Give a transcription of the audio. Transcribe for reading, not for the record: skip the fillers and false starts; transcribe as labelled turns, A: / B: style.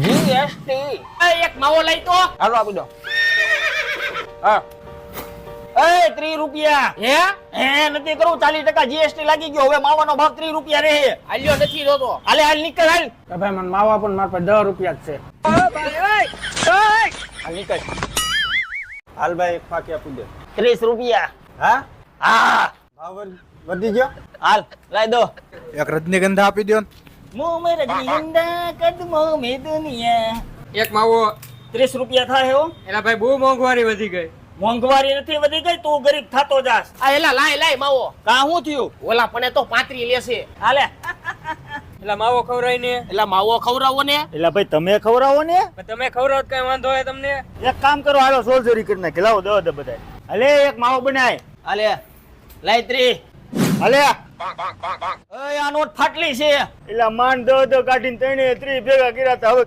A: GST
B: એક માવો લઈ તો
A: હાલો આપી દો. હા એ 30 રૂપિયા
B: હે
A: નથી કરું 40% જીએસટી લાગી ગયો. હવે માવાનો ભાવ 30 રૂપિયા રહે.
B: આલ્યો નથી જોતો.
A: હાલે હાલ નીકળ હાલ.
C: ભાઈ મને માવા પણ મારા પાસે 10 રૂપિયા જ છે.
A: હાલ નીકળ.
C: હાલ ભાઈ એક ફાકી આપી દે.
A: 30 રૂપિયા.
C: હા
A: હા
C: ભાવ વધી ગયો.
A: હાલ લાઈ દો.
C: એક રજનીગંધા આપી દો.
A: મું મે રજનીગંધા કદમો મે દુનિયા.
B: એક માવો
A: 30 રૂપિયા થાય હો.
B: એલા ભાઈ બહુ મોંઘવારી વધી ગઈ.
A: મોંઘવારી નથી વધી ગઈ, તું ગરીબ થાતો જાસ.
B: આ એલા લાય માવો.
A: કા હું થયું?
B: ઓલા પણ તો 35 લેશે.
A: હાલે.
B: એલા માવો ખવરાય ને.
A: એલા માવો ખવરાવો ને. એલા ભાઈ તમે ખવરાવો ને.
B: તમે ખવરાવ કઈ વાંધો હોય તમને.
A: એક કામ કરો, હાલો સોલ્જરી કરી નાખી. લાવો દો દે બધાય. હાલે એક માવો બનાય. હાલે લાઈ 30. હાલે ઓય આ નોટ ફાટલી છે. એલા માંડ દો કાઢીને 30 ભેગા કર્યા તા. હવે